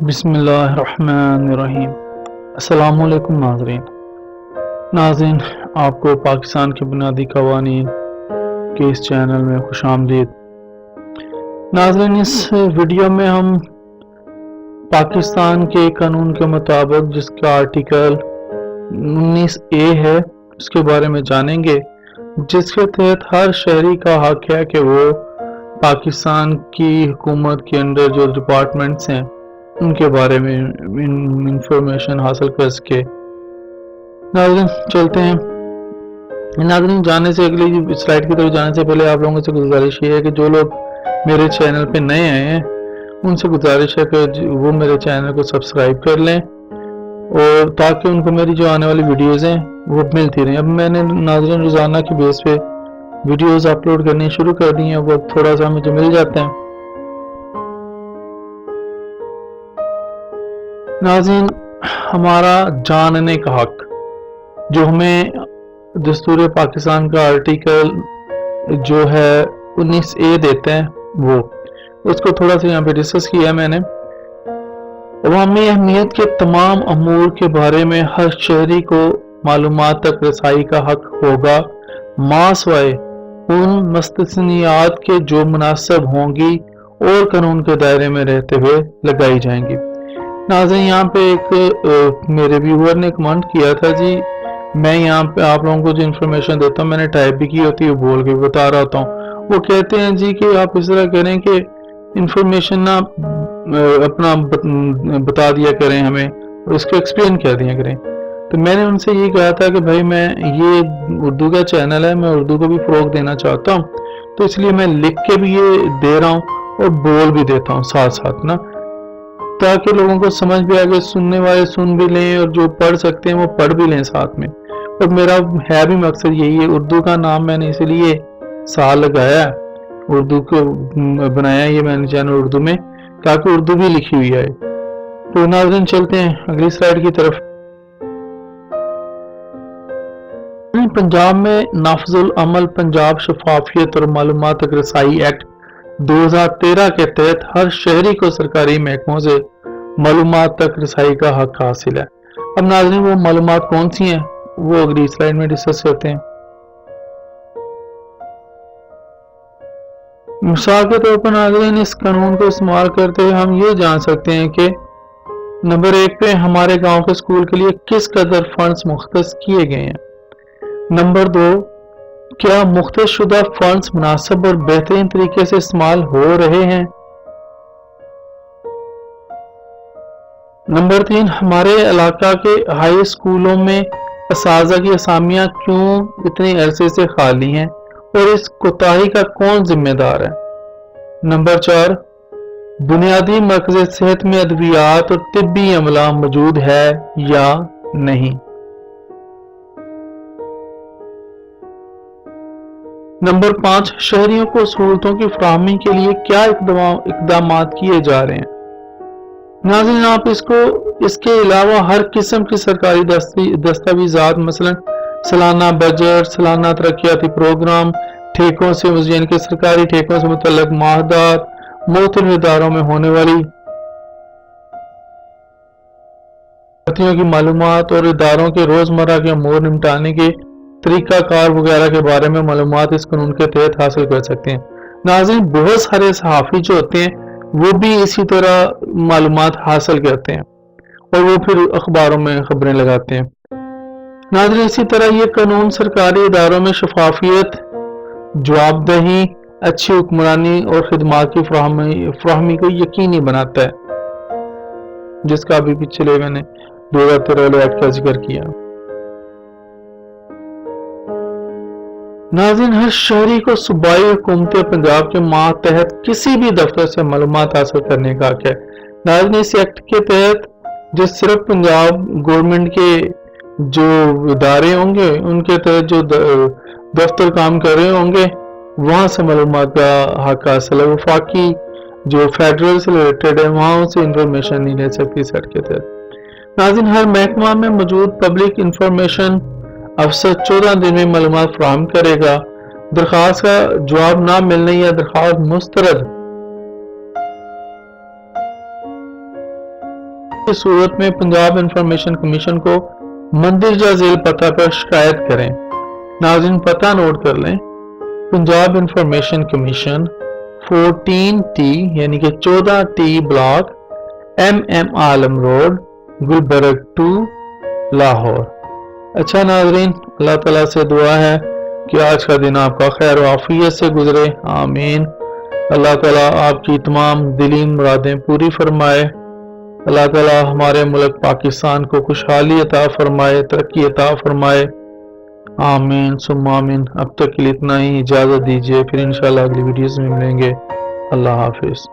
بسم اللہ الرحمن الرحیم۔ السلام علیکم ناظرین، آپ کو پاکستان کے بنیادی قوانین کے اس چینل میں خوش آمدید۔ ناظرین، اس ویڈیو میں ہم پاکستان کے قانون کے مطابق جس کا آرٹیکل 19A ہے اس کے بارے میں جانیں گے، جس کے تحت ہر شہری کا حق ہے کہ وہ پاکستان کی حکومت کے اندر جو ڈپارٹمنٹس ہیں ان کے بارے میں انفارمیشن حاصل کر سکے۔ ناظرین چلتے ہیں۔ ناظرین جانے سے اگلی سلائیڈ کی طرف جانے سے پہلے آپ لوگوں سے گزارش یہ ہے کہ جو لوگ میرے چینل پہ نئے آئے ہیں ان سے گزارش ہے کہ وہ میرے چینل کو سبسکرائب کر لیں، اور تاکہ ان کو میری جو آنے والی ویڈیوز ہیں وہ ملتی رہیں۔ اب میں نے ناظرین روزانہ کی بیس پہ ویڈیوز اپلوڈ کرنی شروع کر دی ہیں، وہ تھوڑا سا مجھے مل جاتے ہیں۔ ناظرین، ہمارا جاننے کا حق جو ہمیں دستور پاکستان کا آرٹیکل جو ہے 19A دیتے ہیں، وہ اس کو تھوڑا سا یہاں پہ ڈسکس کیا میں نے۔ عوامی اہمیت کے تمام امور کے بارے میں ہر شہری کو معلومات تک رسائی کا حق ہوگا، ماسوائے ان مستثنیات کے جو مناسب ہوں گی اور قانون کے دائرے میں رہتے ہوئے لگائی جائیں گی۔ ناظرین یہاں پہ ایک میرے ویور نے کمنٹ کیا تھا، جی میں یہاں پہ آپ لوگوں کو جو انفارمیشن دیتا ہوں میں نے ٹائپ بھی کی ہوتی ہے، بول کے بتا رہا ہوتا ہوں۔ وہ کہتے ہیں جی کہ آپ اس طرح کریں کہ انفارمیشن نہ اپنا بتا دیا کریں ہمیں اور اس کو ایکسپلین کر دیا کریں۔ تو میں نے ان سے یہ کہا تھا کہ بھائی میں یہ اردو کا چینل ہے، میں اردو کو بھی فروغ دینا چاہتا ہوں، تو اس لیے میں لکھ کے بھی یہ دے رہا ہوں اور بول بھی دیتا ہوں ساتھ ساتھ نا، تاکہ لوگوں کو سمجھ بھی آگے، سننے والے سن بھی لیں اور جو پڑھ سکتے ہیں وہ پڑھ بھی لیں ساتھ میں۔ اور میرا ہے بھی مقصد یہی ہے، اردو کا نام میں نے اس لیے سال لگایا ہے، اردو کو بنایا یہ میں نے چینل اردو میں، تاکہ اردو بھی لکھی ہوئی ہے۔ تو ناظرین چلتے ہیں اگلی سلائیڈ کی طرف۔ پنجاب میں نافذ العمل پنجاب شفافیت اور معلومات تک رسائی ایکٹ 2013 کے تحت ہر شہری کو سرکاری محکموں سے معلومات تک رسائی کا حق حاصل ہے۔ اب ناظرین وہ معلومات کون سی ہیں وہ اگلی سلائیڈ میں ڈسکس کرتے ہیں۔ مثال کے طور پر ناظرین اس قانون کو استعمال کرتے ہوئے ہم یہ جان سکتے ہیں کہ نمبر 1 پہ ہمارے گاؤں کے اسکول کے لیے کس قدر فنڈز مختص کیے گئے ہیں۔ نمبر 2، کیا مختص شدہ فنڈز مناسب اور بہترین طریقے سے استعمال ہو رہے ہیں۔ نمبر 3، ہمارے علاقہ کے ہائی اسکولوں میں اساتذہ کی اسامیاں کیوں اتنے عرصے سے خالی ہیں اور اس کوتاہی کا کون ذمہ دار ہے۔ نمبر 4، بنیادی مرکز صحت میں ادویات اور طبی عملہ موجود ہے یا نہیں۔ نمبر 5، شہریوں کو سہولتوں کی فراہمی کے لیے کیا اقدامات کیے جا رہے ہیں۔ ناظرین آپ اس کے علاوہ ہر قسم کی سرکاری دستاویزات، مثلا سالانہ بجٹ، سالانہ ترقیاتی پروگرام، ٹھیکوں سے یعنی کہ سرکاری ٹھیکوں سے متعلق معاہدات، مختلف اداروں میں ہونے والی بھرتیوں کی معلومات اور اداروں کے روزمرہ کے امور نمٹانے کے طریقہ کار وغیرہ کے بارے میں معلومات اس قانون کے تحت حاصل کر سکتے ہیں۔ ناظرین بہت سارے صحافی جو ہوتے ہیں وہ بھی اسی طرح معلومات حاصل کرتے ہیں اور وہ پھر اخباروں میں خبریں لگاتے ہیں۔ ناظرین اسی طرح یہ قانون سرکاری اداروں میں شفافیت، جواب دہی، اچھی حکمرانی اور خدمات کی فراہمی کو یقینی بناتا ہے، جس کا ابھی پچھلے میں نے 2013 ایکٹ کا ذکر کیا۔ ناظرین ہر شہری کو صوبائی حکومت پنجاب کے ماتحت کسی بھی دفتر سے معلومات حاصل کرنے کا حق ہے۔ ناظرین اس ایکٹ کے تحت جو صرف پنجاب گورنمنٹ کے جو ادارے ہوں گے ان کے تحت جو دفتر کام کر رہے ہوں گے وہاں سے معلومات کا حق حاصل ہے۔ وفاقی جو فیڈرل سے ریلیٹڈ ہے وہاں سے انفارمیشن نہیں لے سکتی اس ایکٹ کے تحت۔ ناظرین ہر محکمہ میں موجود پبلک انفارمیشن افسر 14 دن میں معلومات فراہم کرے گا۔ درخواست کا جواب نہ ملنے یا درخواست مسترد اس صورت میں پنجاب انفارمیشن کمیشن کو مندرجہ ذیل پتہ پر شکایت کریں۔ ناظرین پتہ نوٹ کر لیں، پنجاب انفارمیشن کمیشن 14T یعنی کہ 14T بلاک MM عالم روڈ گلبرگ 2 لاہور۔ اچھا ناظرین، اللہ تعالیٰ سے دعا ہے کہ آج کا دن آپ کا خیر و عافیت سے گزرے، آمین۔ اللہ تعالیٰ آپ کی تمام دلی مرادیں پوری فرمائے۔ اللہ تعالیٰ ہمارے ملک پاکستان کو خوشحالی عطا فرمائے، ترقی عطا فرمائے، آمین ثم آمین۔ اب تک کے لیے اتنا ہی، اجازت دیجیے، پھر انشاءاللہ اگلی ویڈیوز میں ملیں گے۔ اللہ حافظ۔